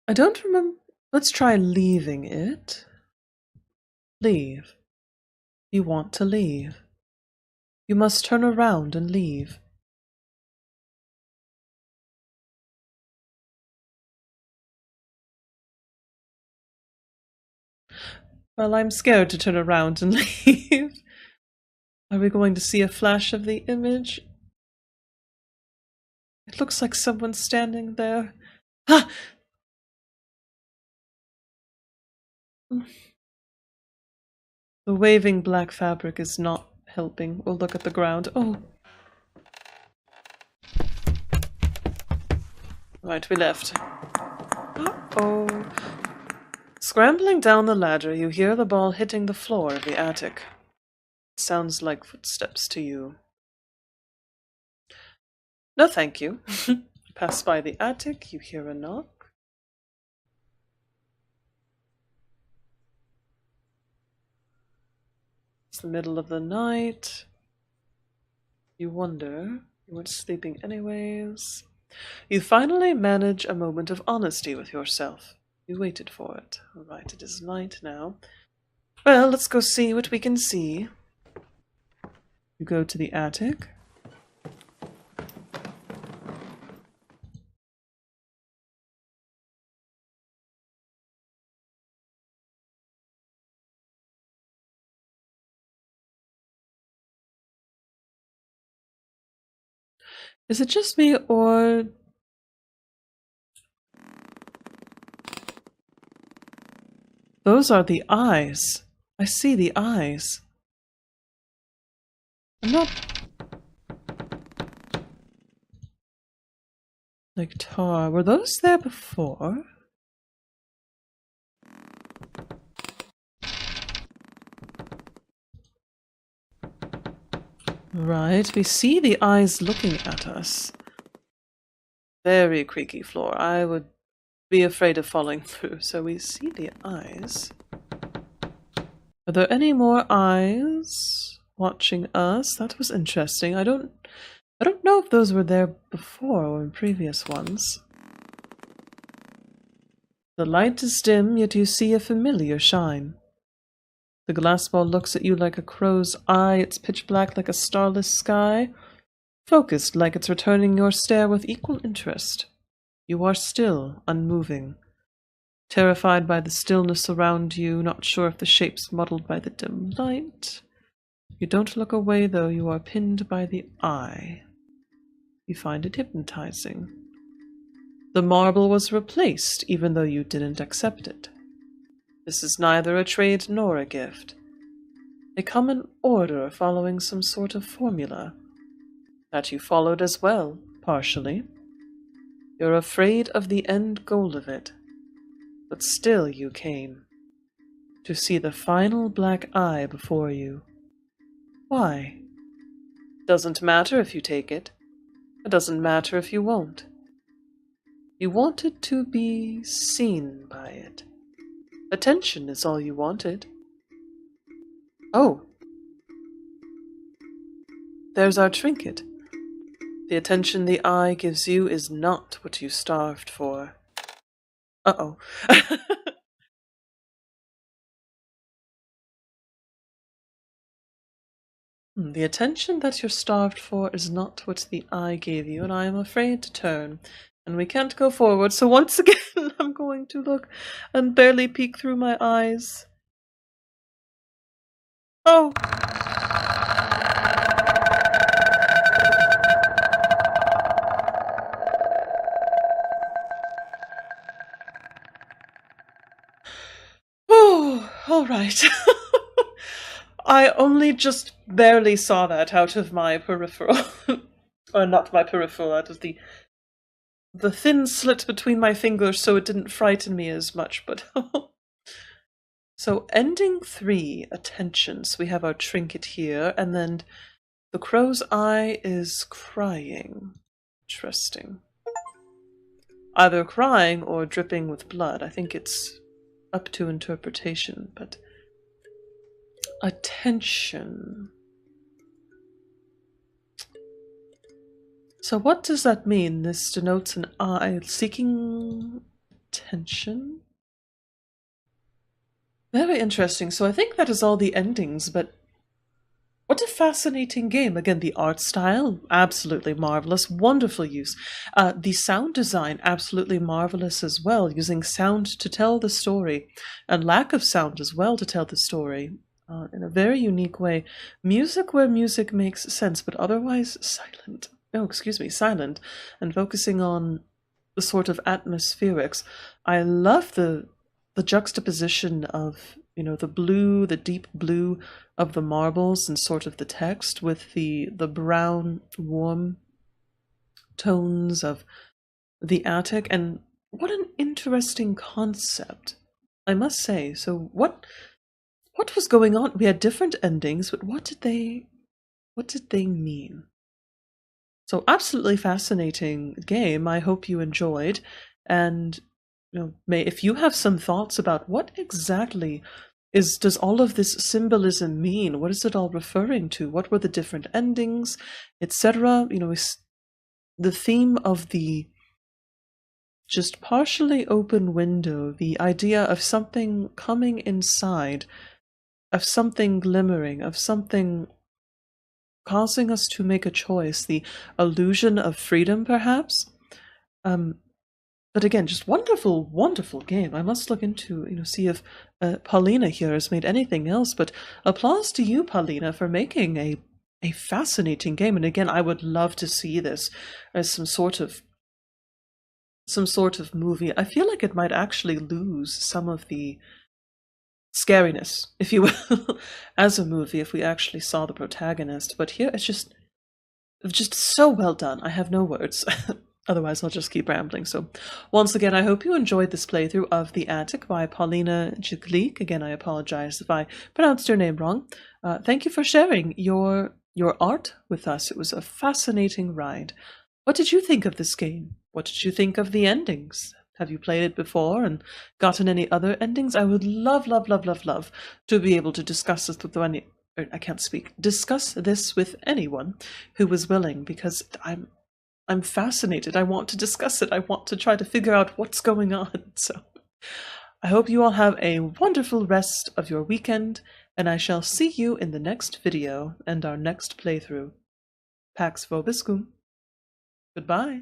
I don't remember. Let's try leaving it. Leave. You want to leave. You must turn around and leave. Well, I'm scared to turn around and leave. Are we going to see a flash of the image? It looks like someone's standing there. Ah! The waving black fabric is not helping. We'll look at the ground. Oh. Right, we left. Uh-oh. Scrambling down the ladder, you hear the ball hitting the floor of the attic. It sounds like footsteps to you. No, thank you. You pass by the attic, you hear a knock. It's the middle of the night. You wonder. You weren't sleeping anyways. You finally manage a moment of honesty with yourself. You waited for it. All right, it is night now. Well, let's go see what we can see. You go to the attic. Is it just me, or... Those are the eyes. I see the eyes. I'm not... Like tar. Were those there before? Right, we see the eyes looking at us. Very creaky floor. I would be afraid of falling through. So we see the eyes. Are there any more eyes watching us? That was interesting. I don't know if those were there before or in previous ones. The light is dim, yet you see a familiar shine. The glass ball looks at you like a crow's eye. It's pitch black like a starless sky, focused like it's returning your stare with equal interest. You are still, unmoving, terrified by the stillness around you, not sure if the shape's muddled by the dim light. You don't look away, though. You are pinned by the eye. You find it hypnotizing. The marble was replaced, even though you didn't accept it. This is neither a trade nor a gift. They come in order, following some sort of formula. That you followed as well, partially. You're afraid of the end goal of it, but still you came. To see the final black eye before you. Why? Doesn't matter if you take it. It doesn't matter if you won't. You wanted to be seen by it. Attention is all you wanted. Oh. There's our trinket. The attention the eye gives you is not what you starved for. Uh-oh. The attention that you're starved for is not what the eye gave you, and I am afraid to turn. And we can't go forward, so once again I'm going to look and barely peek through my eyes. Oh! Oh, all right. I only just barely saw that out of my peripheral. Or not my peripheral, out of the thin slit between my fingers, so it didn't frighten me as much, but So ending 3, attention. So we have our trinket here, and then the crow's eye is crying. Interesting. Either crying or dripping with blood. I think it's up to interpretation, but attention. So what does that mean? This denotes an eye seeking attention? Very interesting. So I think that is all the endings, but what a fascinating game. Again, the art style, absolutely marvelous. Wonderful use. The sound design, absolutely marvelous as well, using sound to tell the story, and lack of sound as well to tell the story in a very unique way. Music where music makes sense, but otherwise silent. Oh, excuse me, silent, and focusing on the sort of atmospherics. I love the juxtaposition of, you know, the blue, the deep blue of the marbles and sort of the text with the brown warm tones of the attic. And what an interesting concept, I must say. So what was going on? We had different endings, but what did they mean? So absolutely fascinating game. I hope you enjoyed, and if you have some thoughts about what exactly does all of this symbolism mean? What is it all referring to? What were the different endings, etc.? Is the theme of the just partially open window, the idea of something coming inside, of something glimmering, of something causing us to make a choice, the illusion of freedom, perhaps? But again, just wonderful, wonderful game. I must look into, see if Paulina here has made anything else. But applause to you, Paulina, for making a fascinating game. And again, I would love to see this as some sort of movie. I feel like it might actually lose some of the scariness, if you will, as a movie if we actually saw the protagonist. But here, it's just so well done. I have no words. Otherwise, I'll just keep rambling. So, once again, I hope you enjoyed this playthrough of The Attic by Paulina Jiklik. Again, I apologize if I pronounced your name wrong. Thank you for sharing your art with us. It was a fascinating ride. What did you think of this game? What did you think of the endings? Have you played it before and gotten any other endings? I would love, love, love, love, love to be able to discuss this with discuss this with anyone who was willing, because I'm fascinated. I want to discuss it. I want to try to figure out what's going on. So I hope you all have a wonderful rest of your weekend, and I shall see you in the next video and our next playthrough. Pax vobiscum. Goodbye.